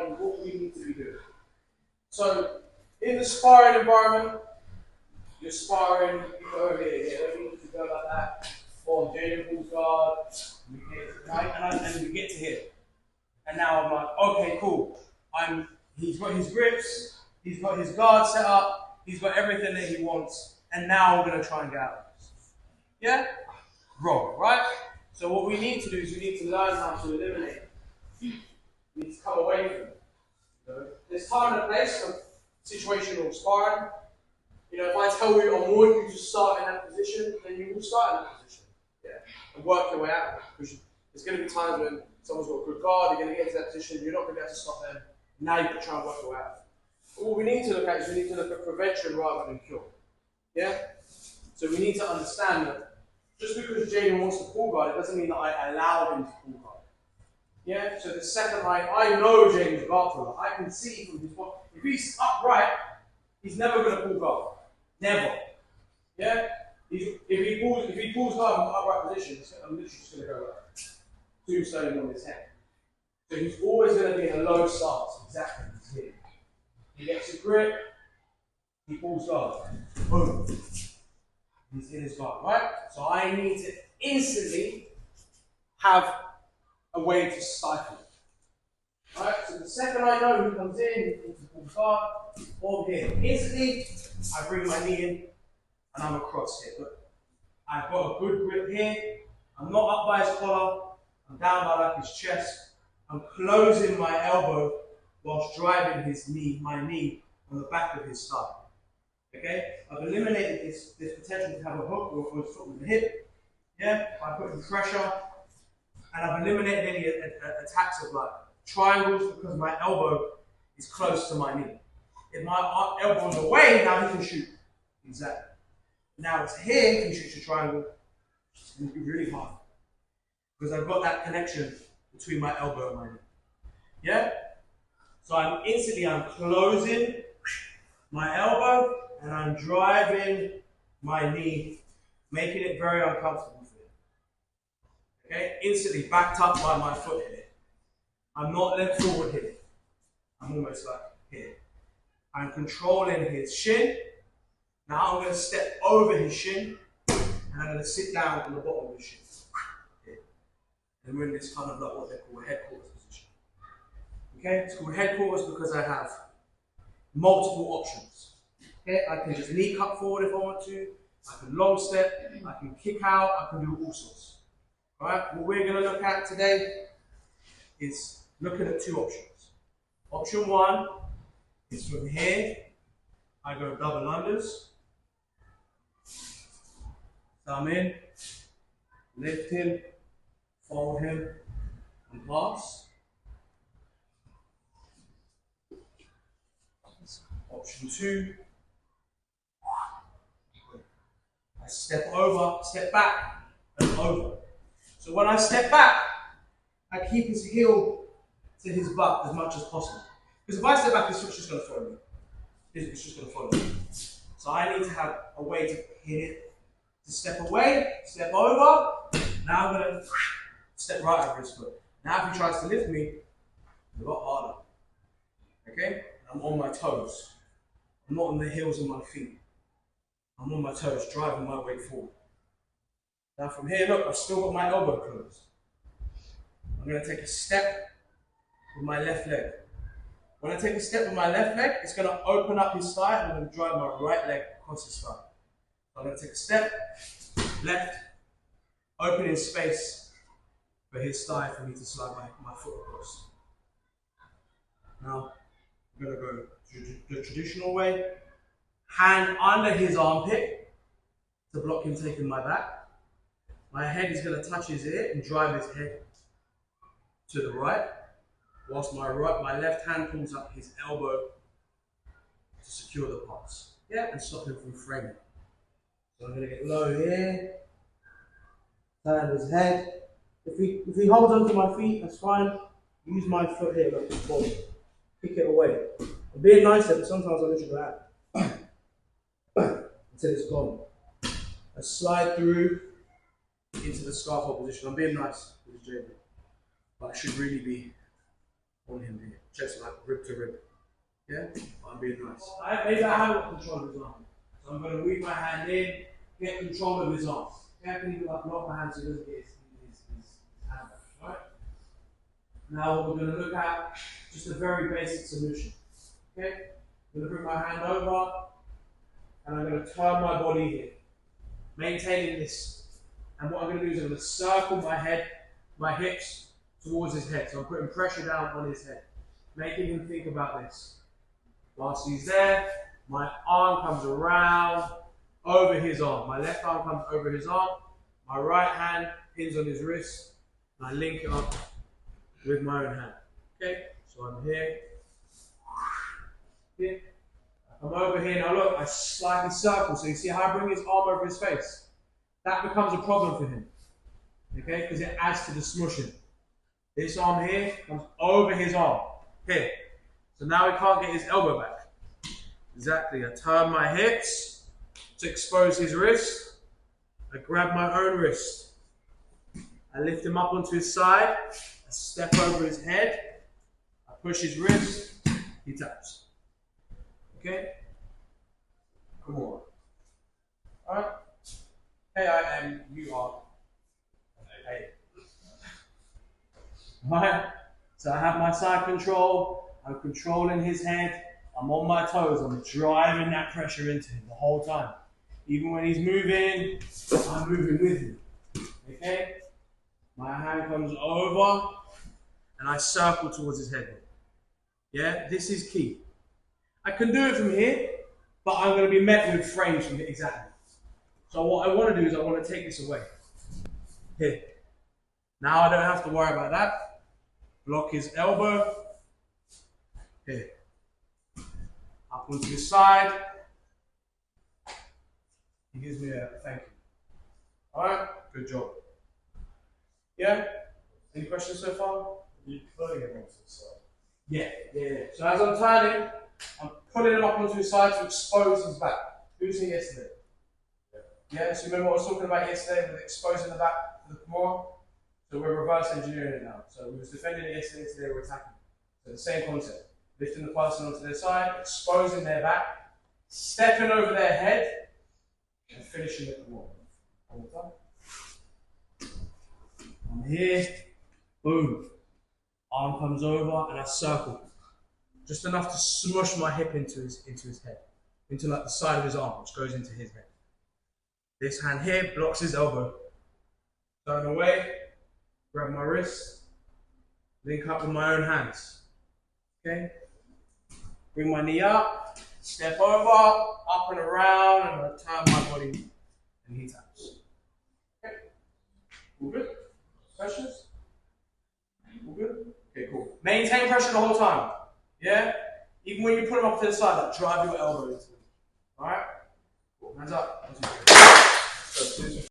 regarding what we need to be doing. So, in the sparring environment, you're sparring, you go over here, you don't need to go like that. Or Jaden pulls guard, and we get to here. And now I'm like, okay, cool. He's got his grips, he's got his guard set up, he's got everything that he wants, and now I'm going to try and get out of this. Yeah? Wrong, right? So what we need to do is we need to learn how to eliminate. We need to come away from it. You know? There's time and a place for situational sparring. You know, if I tell you I want you to start in that position, then you will start in that position. Yeah. And work your way out. Because there's going to be times when someone's got a good guard, they're going to get into that position, you're not going to be able to stop them. Now you can try and work your way out. But what we need to look at is we need to look at prevention rather than cure. Yeah? So we need to understand that just because Jaden wants to pull guard, it doesn't mean that I allow him to pull guard. Yeah? So the second line, I know Jaden's guard puller. I can see from his body. If he's upright, he's never going to pull guard. Never. Yeah? If he pulls guard from the upright position, I'm literally just going to go like tombstone on his head. So he's always going to be in a low stance. Exactly. He's here. He gets a grip. He pulls guard. Boom. He's in his guard, right? So I need to instantly have a way to stifle it. Right? So the second I know he comes in, he pulls the pull guard, over here. Instantly, I bring my knee in and I'm across here. But I've got a good grip here. I'm not up by his collar. I'm down by like his chest. I'm closing my elbow whilst driving my knee on the back of his thigh. Okay? I've eliminated this potential to have a hook or a foot with the hip. Yeah? By putting pressure. And I've eliminated any attacks of like triangles because my elbow is close to my knee. If my elbow's away, now he can shoot. Exactly. Now it's here, he shoots a triangle. It's going to be really hard. Because I've got that connection between my elbow and my knee. Yeah? So I'm closing my elbow and I'm driving my knee, making it very uncomfortable for him. Okay? Instantly backed up by my foot here. I'm not left forward here. I'm almost like here. I'm controlling his shin. Now I'm going to step over his shin and I'm going to sit down on the bottom of his shin. And we're in this kind of like what they call a headquarters position. Okay, it's called headquarters because I have multiple options. Okay, I can just knee cut forward if I want to, I can long step, I can kick out, I can do all sorts. Alright, what we're going to look at today is looking at two options. Option one is from here, I go double unders. So I'm in, lift him, fold him, and pass. Option two, I step over, step back, and over. So when I step back, I keep his heel to his butt as much as possible. Because if I step back, his foot's just going to follow me. It's just going to follow me. So I need to have a way to hit it, to step away, step over. Now I'm going to step right over his foot. Now if he tries to lift me, it's a lot harder. Okay? I'm on my toes. I'm not on the heels of my feet. I'm on my toes, driving my weight forward. Now from here, look, I've still got my elbow closed. I'm going to take a step with my left leg. When I take a step with my left leg, it's going to open up his thigh and I'm going to drive my right leg across his thigh. I'm going to take a step, left, opening space for his thigh for me to slide my foot across. Now, I'm going to go the traditional way. Hand under his armpit to block him taking my back. My head is going to touch his ear and drive his head to the right, whilst my left hand pulls up his elbow to secure the pass. Yeah, and stop him from framing. So I'm going to get low here, turn his head. If he holds onto my feet, that's fine. Use my foot here, like this ball. Kick it away. I'm being nice there, but sometimes I literally go out. Until it's gone. I slide through into the scarf hold position. I'm being nice with Jaden, but I should really be on him here. Chest like rib to rib. Yeah? I'm being nice. Alright, maybe I haven't got control of his arm. So I'm going to weave my hand in, get control of his arm. Okay, I can even like block my hand so he doesn't get his hand back. Alright? Now what we're going to look at, just a very basic submission. Okay? I'm going to bring my hand over, and I'm going to turn my body here. Maintaining this. And what I'm going to do is I'm going to circle my head, my hips towards his head. So I'm putting pressure down on his head. Making him think about this. Whilst he's there, my arm comes around over his arm. My left arm comes over his arm. My right hand pins on his wrist. And I link it up with my own hand. Okay? So I'm here. Here. I come over here. Now look, I slightly circle. So you see how I bring his arm over his face? That becomes a problem for him. Okay? Because it adds to the smushing. This arm here comes over his arm. Here. So now he can't get his elbow back. Exactly. I turn my hips to expose his wrist. I grab my own wrist. I lift him up onto his side. I step over his head. I push his wrist. He taps. Okay? Come on. Alright? Hey, I am. You are. Hey. Alright? So I have my side control. I'm controlling his head. I'm on my toes. I'm driving that pressure into him the whole time. Even when he's moving, I'm moving with him. Okay? My hand comes over and I circle towards his head. Yeah? This is key. I can do it from here, but I'm going to be met with frames from here. Exactly. So what I want to do is I want to take this away. Here. Now I don't have to worry about that. Block his elbow. Here. Up onto his side. He gives me a thank you. Alright? Good job. Yeah? Any questions so far? You're pulling him onto the side. Yeah. So as I'm turning, I'm pulling him up onto his side to expose his back. Who's here yesterday? Yeah, so remember what I was talking about yesterday with exposing the back for the PORRADA? So we're reverse engineering it now. So we was defending it yesterday, today we're attacking. So the same concept. Lifting the person onto their side, exposing their back, stepping over their head, and finishing at the wall. One more time. I'm here, boom. Arm comes over and I circle. Just enough to smush my hip into his head. Into like the side of his arm, which goes into his head. This hand here blocks his elbow. Turn away, grab my wrist, link up with my own hands. Okay? Bring my knee up, step over, up and around, and I turn my body, and he taps. Okay? All good? Questions? All good? Okay, cool. Maintain pressure the whole time. Yeah? Even when you put him up to the side, like drive your elbow into him. Alright? Cool. Hands up. 1, 2, 3.